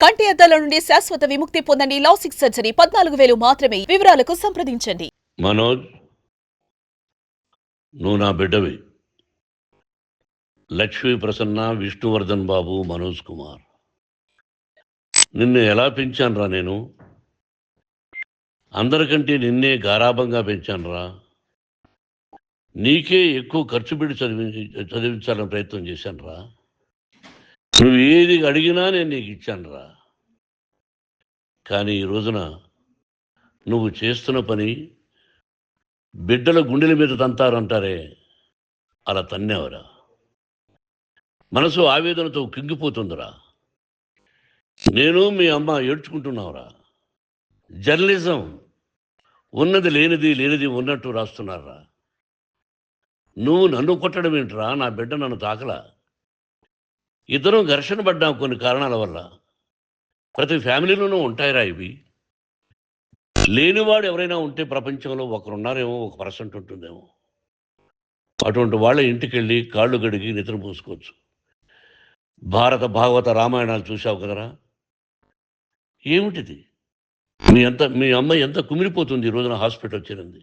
కంటి అద్దాల నుండి శాశ్వత విముక్తి పొందండి. లాసిక్ సర్జరీ 14,000 మాత్రమే. వివరాలకు సంప్రదించండి. మనోజ్, నువ్వు నా బిడ్డవి. లక్ష్మీ ప్రసన్న, విష్ణువర్ధన్ బాబు, మనోజ్ కుమార్. నిన్ను ఎలా పెంచానురా నేను? అందరికంటే నిన్నే గారాభంగా పెంచానురా. నీకే ఎక్కువ ఖర్చు పెట్టి చదివించాలని ప్రయత్నం చేశానురా. నువ్వు ఏది అడిగినా నేను నీకు ఇచ్చానురా. కానీ ఈ రోజున నువ్వు చేస్తున్న పని బిడ్డల గుండెల మీద తంతారంటారే, అలా తన్నేవరా. మనసు ఆవేదనతో కింగిపోతుందిరా. నేను మీ అమ్మ ఏడ్చుకుంటున్నావురా. జర్నలిజం ఉన్నది లేనిది, లేనిది ఉన్నట్టు రాస్తున్నారా. నువ్వు నన్ను కొట్టడం ఏంట్రా? నా బిడ్డ నన్ను తాకలా. ఇద్దరం ఘర్షణ పడ్డాం కొన్ని కారణాల వల్ల. ప్రతి ఫ్యామిలీలోనూ ఉంటాయిరా ఇవి. లేనివాడు ఎవరైనా ఉంటే ప్రపంచంలో ఒకరున్నారేమో, 1% ఉంటుందేమో. అటువంటి వాళ్ళ ఇంటికి వెళ్ళి కాళ్ళు గడిగి నిద్ర పూసుకోవచ్చు. భారత భాగవత రామాయణాలు చూసావు కదరా. ఏమిటిది? మీ అమ్మ ఎంత కుమిలిపోతుంది ఈ రోజున హాస్పిటల్ చేరింది.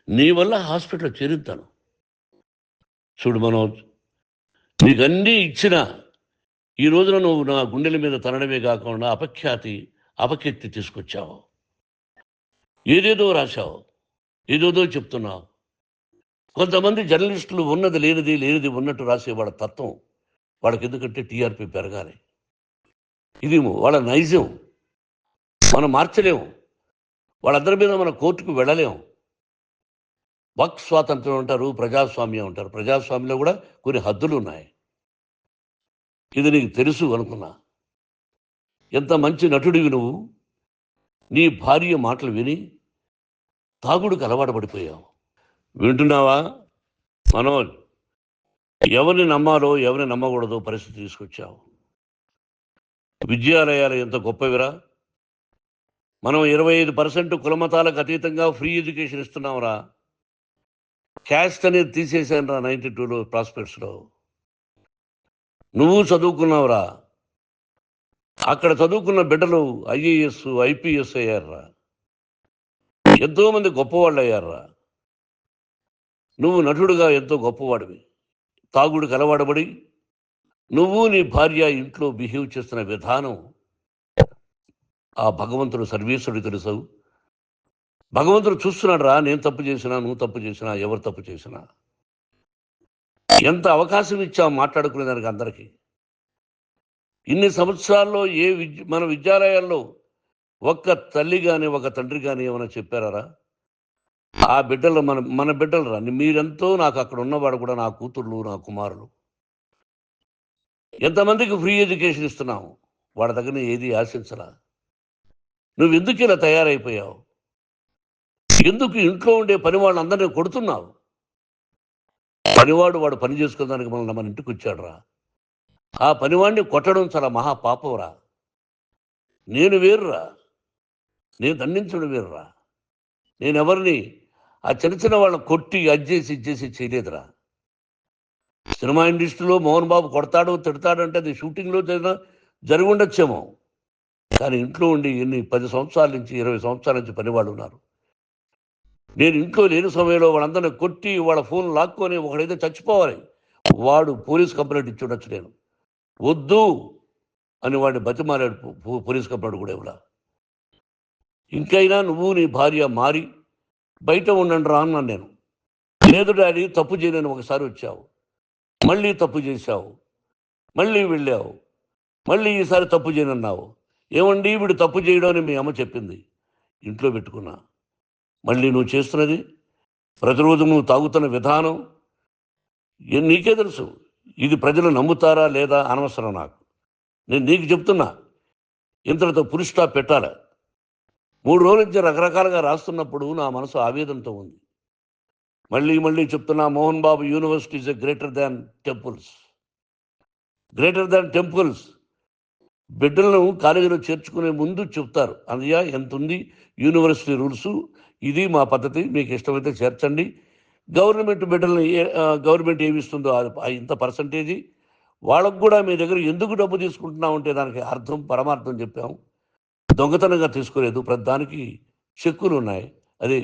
నీ వల్ల హాస్పిటల్ చేరుతాను. చూడు మనోజ్, నీకన్నీ ఇచ్చిన ఈ రోజున నువ్వు నా గుండెల మీద తనడమే కాకుండా అపకీర్తి తీసుకొచ్చావు. ఏదేదో రాశావు, ఏదేదో చెప్తున్నావు. కొంతమంది జర్నలిస్టులు ఉన్నది లేనిది, లేనిది ఉన్నట్టు రాసేవాళ్ళ తత్వం వాళ్ళకి. ఎందుకంటే టీఆర్పీ పెరగాలి. ఇది వాళ్ళ నైజం. మనం మార్చలేము. వాళ్ళందరి మీద మన కోర్టుకు వెళ్ళలేము. వక్ స్వాతంత్రం అంటారు, ప్రజాస్వామ్యం అంటారు. ప్రజాస్వామ్యంలో కూడా కొన్ని హద్దులు ఉన్నాయి. ఇది నీకు తెలుసు అనుకున్నా. ఎంత మంచి నటుడివి నువ్వు. నీ భార్య మాటలు విని తాగుడుకు అలవాటు పడిపోయావు. వింటున్నావా మనోజ్? ఎవరిని నమ్మాలో ఎవరిని నమ్మకూడదో పరిస్థితి తీసుకొచ్చావు. విద్యాలయాలు ఎంత గొప్పవిరా. మనం 25% కులమతాలకు అతీతంగా ఫ్రీ ఎడ్యుకేషన్ ఇస్తున్నాంరా. క్యాస్ట్ అనేది తీసేసాను రా 92లో ప్రాస్పెక్ట్స్లో. నువ్వు చదువుకున్నావురా. అక్కడ చదువుకున్న బిడ్డలు IAS, IPS అయ్యారా. ఎంతోమంది గొప్పవాళ్ళు అయ్యారా. నువ్వు నటుడుగా ఎంతో గొప్పవాడివి. తాగుడికి అలవాడబడి నువ్వు నీ భార్య ఇంట్లో బిహేవ్ చేస్తున్న విధానం ఆ భగవంతుడు సర్వేశ్వరుడు తెలుసు. భగవంతుడు చూస్తున్నాడు రా. నేను తప్పు చేసినా, నువ్వు తప్పు చేసినా, ఎవరు తప్పు చేసినా. ఎంత అవకాశం ఇచ్చావు మాట్లాడుకునేదానికి అందరికీ. ఇన్ని సంవత్సరాల్లో మన విద్యాలయాల్లో ఒక్క తల్లి కానీ ఒక తండ్రి కానీ ఏమైనా చెప్పారా? ఆ బిడ్డలు మన బిడ్డలు రా. మీరెంతో నాకు అక్కడ ఉన్నవాడు కూడా నా కూతుర్లు, నా కుమారులు. ఎంతమందికి ఫ్రీ ఎడ్యుకేషన్ ఇస్తున్నావు. వాడి దగ్గర ఏది ఆశించరా. నువ్వు ఎందుకు ఇలా తయారైపోయావు? ఎందుకు ఇంట్లో ఉండే పని వాళ్ళందరినీ కొడుతున్నావు? పనివాడు వాడు పని చేసుకోవడానికి మన ఇంటికి వచ్చాడు రా. ఆ పనివాడిని కొట్టడం చాలా మహాపాపంరా. నేను వేరురా. నేను దండించడం వేరురా. నేను ఎవరిని ఆ చిన్న చిన్న వాళ్ళని కొట్టి ఇచ్చేసి చేయలేదురా. సినిమా ఇండస్ట్రీలో మోహన్ బాబు కొడతాడు, తిడతాడు అంటే అది షూటింగ్లో జరిగి ఉండొచ్చేమో. కానీ ఇంట్లో ఉండి 10 సంవత్సరాల నుంచి 20 సంవత్సరాల నుంచి పనివాళ్ళు ఉన్నారు. నేను ఇంట్లో లేని సమయంలో వాళ్ళందరినీ కొట్టి వాళ్ళ ఫోన్ లాక్కొని ఒకడైతే చచ్చిపోవాలి, వాడు పోలీస్ కంప్లైంట్ ఇచ్చి ఉండొచ్చు. నేను వద్దు అని వాడిని బతిమాలాడు పోలీస్ కంప్లైంట్ కూడా ఇవ్వలా. ఇంకైనా నువ్వు నీ భార్య మారి బయట ఉండండి రా అన్నాను నేను. లేదు డాడీ, తప్పు చేయలేని ఒకసారి వచ్చావు, మళ్ళీ తప్పు చేశావు, మళ్ళీ వెళ్ళావు, మళ్ళీ ఈసారి తప్పు చేయనన్నావు. ఏమండి వీడు తప్పు చేయడం అని మీ అమ్మ చెప్పింది. ఇంట్లో పెట్టుకున్నా. మళ్ళీ నువ్వు చేస్తున్నది, ప్రతిరోజు నువ్వు తాగుతున్న విధానం నీకే తెలుసు. ఇది ప్రజలు నమ్ముతారా లేదా అనవసరం నాకు. నేను నీకు చెప్తున్నా, ఇంతటితో ఫుల్ స్టాప్ పెట్టాలి. 3 రోజుల నుంచి రకరకాలుగా రాస్తున్నప్పుడు నా మనసు ఆవేదనతో ఉంది. మళ్ళీ చెప్తున్నా, Mohan Babu university is greater than temples. Greater than temples. బిడ్డలను కాలేజీలో చేర్చుకునే ముందు చెప్తారు, అన్నయ్య ఎంత ఉంది యూనివర్సిటీ రూల్స్, ఇది మా పద్ధతి, మీకు ఇష్టమైతే చేర్చండి. గవర్నమెంట్ బిడ్డల్ని గవర్నమెంట్ ఏమిస్తుందో ఇంత పర్సంటేజీ, వాళ్ళకు కూడా మీ దగ్గర ఎందుకు డబ్బు తీసుకుంటున్నావు అంటే దానికి అర్థం పరమార్థం చెప్పాము. దొంగతనంగా తీసుకోలేదు, ప్రతి దానికి చెక్కులు ఉన్నాయి, అది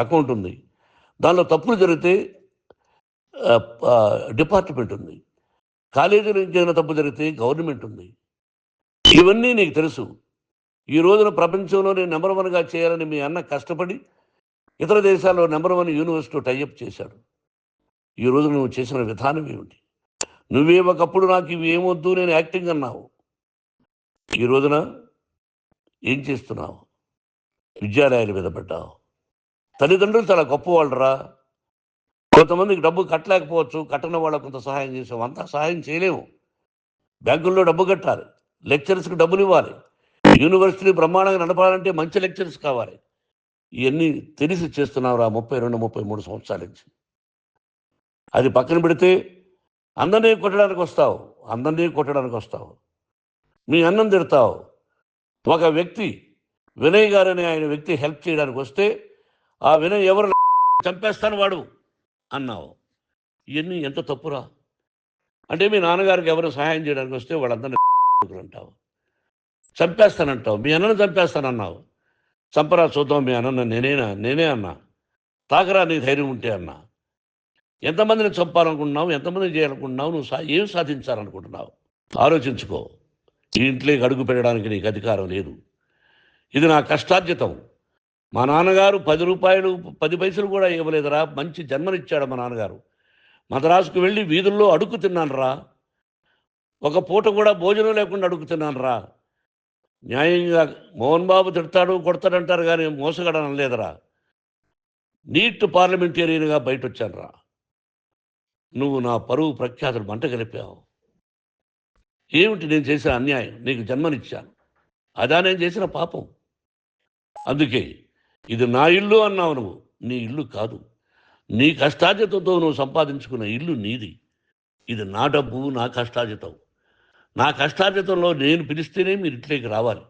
అకౌంట్ ఉంది, దానిలో తప్పులు జరిగితే డిపార్ట్మెంట్ ఉంది, కాలేజీలో ఇంకేమైనా తప్పు జరిగితే గవర్నమెంట్ ఉంది. ఇవన్నీ నీకు తెలుసు. ఈ రోజున ప్రపంచంలోనే నెంబర్ 1గా చేయాలని మీ అన్న కష్టపడి ఇతర దేశాల్లో నెంబర్ 1 యూనివర్సిటీ టైఅప్ చేశాడు. ఈ రోజు నువ్వు చేసిన విధానం ఏమిటి? నువ్వే ఒకప్పుడు నాకు ఇవి ఏమొద్దు నేను యాక్టింగ్ అన్నావు, ఈ రోజున ఏం చేస్తున్నావు? విద్యాలయాల మీద పడ్డావు. తల్లిదండ్రులు చాలా గొప్పవాళ్ళరా. కొంతమందికి డబ్బు కట్టలేకపోవచ్చు, కట్టని వాళ్ళకు కొంత సహాయం చేసాం, అంతా సహాయం చేయలేము. బ్యాంకుల్లో డబ్బు కట్టాలి, లెక్చరర్స్కి డబ్బులు ఇవ్వాలి, యూనివర్సిటీ బ్రహ్మాండంగా నడపాలంటే మంచి లెక్చరర్స్ కావాలి. ఇవన్నీ తెలిసి చేస్తున్నావురా 32-33 సంవత్సరాల నుంచి. అది పక్కన పెడితే అందరినీ కొట్టడానికి వస్తావు, మీ అన్నం తిడతావు. ఒక వ్యక్తి వినయ్ గారని ఆయన వ్యక్తి హెల్ప్ చేయడానికి వస్తే ఆ వినయ్ ఎవరు చంపేస్తాను వాడు అన్నావు. ఇవన్నీ ఎంత తప్పురా? అంటే మీ నాన్నగారికి ఎవరు సహాయం చేయడానికి వస్తే వాళ్ళందరినీ అంటావు, చంపేస్తానంటావు. మీ అన్నను చంపేస్తానన్నావు, చంపరా చూద్దాం మీ అన్న నేనే అన్నా, తాకరా నీ ధైర్యం ఉంటే అన్నా. ఎంతమందిని చంపాలనుకుంటున్నావు, ఎంతమందిని చేయాలనుకుంటున్నావు, నువ్వు ఏం సాధించాలనుకుంటున్నావు? ఆలోచించుకో. ఈ ఇంట్లోకి అడుగు పెట్టడానికి నీకు అధికారం లేదు. ఇది నా కష్టార్జితం. మా నాన్నగారు 10 రూపాయలు 10 పైసలు కూడా ఇవ్వలేదురా, మంచి జన్మనిచ్చాడు మా నాన్నగారు. మద్రాసుకు వెళ్ళి వీధుల్లో అడుగు తిన్నాను రా, ఒక పూట కూడా భోజనం లేకుండా అడుగు తిన్నాను రా. న్యాయంగా మోహన్ బాబు తిడతాడు కొడతాడంటారు కానీ మోసగాడని అనలేదురా. నీట్ పార్లమెంటేరియన్గా బయట వచ్చాను రా. నువ్వు నా పరువు ప్రఖ్యాతులు మంట కలిపావు. ఏమిటి నేను చేసిన అన్యాయం? నీకు జన్మనిచ్చాను, అదా నేను చేసిన పాపం. అందుకే ఇది నా ఇల్లు అన్నావు. నువ్వు నీ ఇల్లు కాదు, నీ కష్టార్జితంతో నువ్వు సంపాదించుకున్న ఇల్లు నీది. ఇది నా డబ్బు, నా కష్టార్జితం. నా కష్టార్జితంలో నేను పిలిస్తేనే మీరు ఇంట్లోకి రావాలి.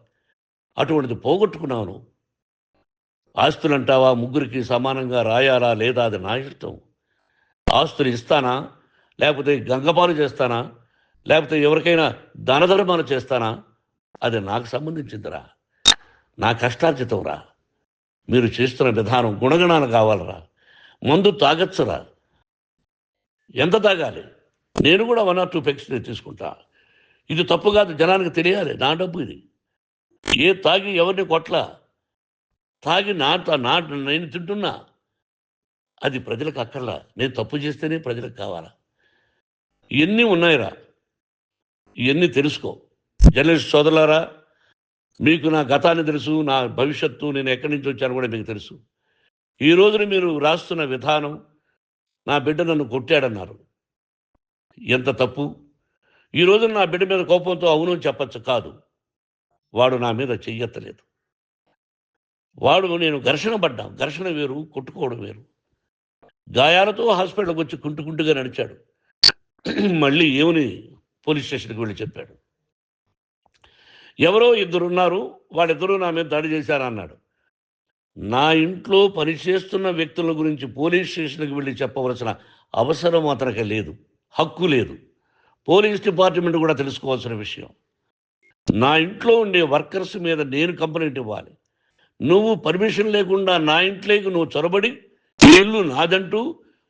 అటువంటిది పోగొట్టుకున్నావు నువ్వు. ఆస్తులు అంటావా, ముగ్గురికి సమానంగా రాయాలా లేదా అది నా ఇష్టం. ఆస్తులు ఇస్తానా, లేకపోతే గంగపాలు చేస్తానా, లేకపోతే ఎవరికైనా దానధర్మాలు చేస్తానా, అది నాకు సంబంధించిందిరా, నా కష్టార్జితం రా. మీరు చేస్తున్న విధానం గుణగణాలు కావాలరా. మందు తాగచ్చురా, ఎంత తాగాలి? నేను కూడా 1 or 2 పెగ్స్ తీసుకుంటా. ఇది తప్పు కాదు, జనానికి తెలియాలి, నా డబ్బు ఇది. తాగి ఎవరిని కొట్లా, తాగి నేను తింటున్నా, అది ప్రజలకు అక్కర్లా. నేను తప్పు చేస్తేనే ప్రజలకు కావాలా. ఇవన్నీ ఉన్నాయిరా, ఇవన్నీ తెలుసుకో. జర్నలిస్ట్ సోదరులారా, మీకు నా గతాన్ని తెలుసు, నా భవిష్యత్తు, నేను ఎక్కడి నుంచి వచ్చాను కూడా మీకు తెలుసు. ఈ రోజున మీరు రాస్తున్న విధానం, నా బిడ్డ నన్ను కొట్టాడన్నారు, ఎంత తప్పు. ఈ రోజున నా బిడ్డ మీద కోపంతో అవును చెప్పచ్చు, కాదు, వాడు నా మీద చెయ్యెత్తలేదు. నేను ఘర్షణ పడ్డాం. ఘర్షణ వేరు, కొట్టుకోవడం వేరు. గాయాలతో హాస్పిటల్కి వచ్చి కుంటుకుంటుగా నడిచాడు. మళ్ళీ ఏమని పోలీస్ స్టేషన్కి వెళ్ళి చెప్పాడు. ఎవరో 2 ఉన్నారు, వాళ్ళిద్దరూ నా మీద దాడి చేశారన్నాడు. నా ఇంట్లో పనిచేస్తున్న వ్యక్తుల గురించి పోలీస్ స్టేషన్కి వెళ్ళి చెప్పవలసిన అవసరం అతనికి లేదు, హక్కు లేదు. పోలీస్ డిపార్ట్మెంట్ కూడా తెలుసుకోవాల్సిన విషయం. నా ఇంట్లో ఉండే వర్కర్స్ మీద నేను కంప్లైంట్ ఇవ్వాలి. నువ్వు పర్మిషన్ లేకుండా నా ఇంట్లోకి నువ్వు చొరబడి ఇల్లు నాదంటూ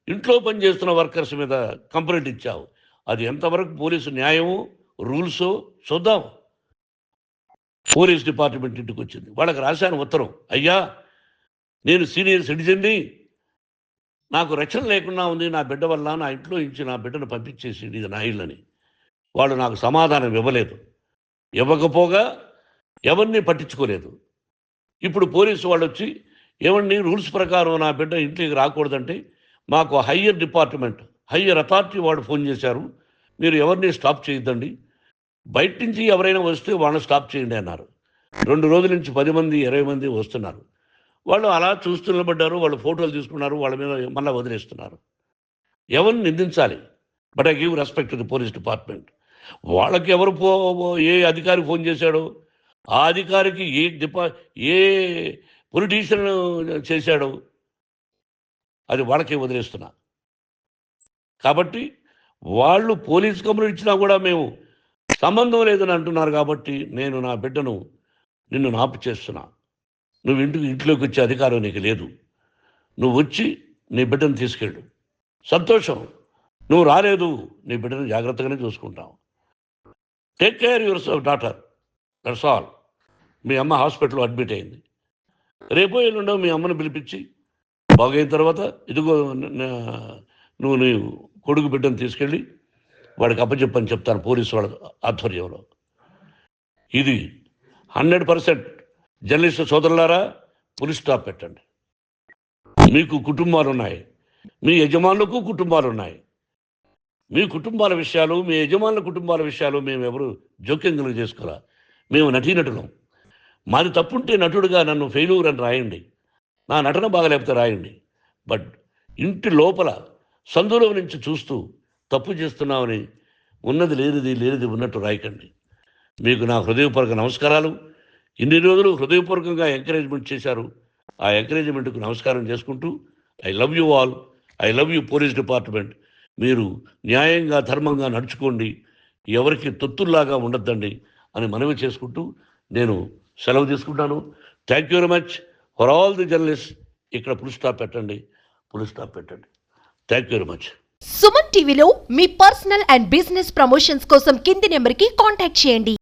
ఇంట్లో పనిచేస్తున్న వర్కర్స్ మీద కంప్లైంట్ ఇచ్చావు. అది ఎంతవరకు పోలీసు న్యాయమో రూల్సో చూద్దాం. పోలీస్ డిపార్ట్మెంట్ ఇంటికి వచ్చింది, వాళ్ళకి రాశాను ఉత్తరం, అయ్యా నేను సీనియర్ సిటిజన్ని, నాకు రక్షణ లేకుండా ఉంది, నా బిడ్డ వల్ల నా ఇంట్లో నుంచి నా బిడ్డను పంపించేసి ఇది నా ఇల్లని. వాళ్ళు నాకు సమాధానం ఇవ్వలేదు. ఇవ్వకపోగా ఎవరిని పట్టించుకోలేదు. ఇప్పుడు పోలీసు వాళ్ళు వచ్చి ఏమండి రూల్స్ ప్రకారం నా బిడ్డ ఇంటికి రాకూడదంటే మాకు హయ్యర్ అథారిటీ వాడు ఫోన్ చేశారు, మీరు ఎవరిని స్టాప్ చేయొద్దండి, బయట నుంచి ఎవరైనా వస్తే వాళ్ళని స్టాప్ చేయండి అన్నారు. 2 రోజుల నుంచి 10 మంది 20 మంది వస్తున్నారు. వాళ్ళు అలా చూస్తూ నిలబడ్డారు, వాళ్ళు ఫోటోలు తీసుకున్నారు, వాళ్ళ మీద మళ్ళీ వదిలేస్తున్నారు. ఎవరిని నిందించాలి? But I give respect to the police department. వాళ్ళకి ఏ అధికారి ఫోన్ చేశాడో, ఆ అధికారికి ఏ పొలిటీషియన్ చేశాడో అది వాళ్ళకే వదిలేస్తున్నా. కాబట్టి వాళ్ళు పోలీస్ కంప్లైంట్ ఇచ్చినా కూడా మేము సంబంధం లేదని అంటున్నారు కాబట్టి నేను నా బిడ్డను నిన్ను నాపు చేస్తున్నా. నువ్వు ఇంట్లోకి వచ్చే అధికారం నీకు లేదు. నువ్వు వచ్చి నీ బిడ్డను తీసుకెళ్ళు. సంతోషం, నువ్వు రాలేదు, నీ బిడ్డను జాగ్రత్తగానే చూసుకుంటావు. Take care your daughter, that's all. మీ అమ్మ హాస్పిటల్లో అడ్మిట్ అయింది. రేపో ఎల్లుండో మీ అమ్మను పిలిపించి బాగైన తర్వాత ఇదిగో నువ్వు నీ కొడుకు బిడ్డను తీసుకెళ్ళి వాడికి అప్పచెప్పని చెప్తాను పోలీసు వాళ్ళ ఆధ్వర్యంలో. ఇది 100% జర్నలిస్టు సోదరులారా, పులి స్టాప్ పెట్టండి. మీకు కుటుంబాలు ఉన్నాయి, మీ యజమానులకు కుటుంబాలు ఉన్నాయి. మీ కుటుంబాల విషయాలు, మీ యజమానుల కుటుంబాల విషయాలు మేము ఎవరు జోక్యం కలుగు చేసుకోరా. మేము నటీనటులం. మాది తప్పుంటే నటుడుగా నన్ను ఫెయిల్యూర్ అని రాయండి, నా నటన బాగలేకపోతే రాయండి. బట్ ఇంటి లోపల సందులో నుంచి చూస్తూ తప్పు చేస్తున్నామని ఉన్నది లేనిది ఉన్నట్టు రాయకండి. మీకు నా హృదయపూర్వక నమస్కారాలు. ఇన్ని రోజులు హృదయపూర్వకంగా ఎంకరేజ్మెంట్ చేశారు. ఆ ఎంకరేజ్మెంట్కు నమస్కారం చేసుకుంటూ I love you all. I love you police department. మీరు న్యాయంగా ధర్మంగా నడుచుకోండి, ఎవరికి తొత్తుల్లాగా ఉండొద్దండి అని మనవి చేసుకుంటూ నేను సెలవు తీసుకుంటాను. Thank you very much for all the journalist. ఇక్కడ పులి స్టాప్ పెట్టండి. Thank you very much. Suman టీవీలో మీ పర్సనల్ అండ్ బిజినెస్ ప్రమోషన్స్ కోసం కింది నెంబర్కి కాంటాక్ట్ చేయండి.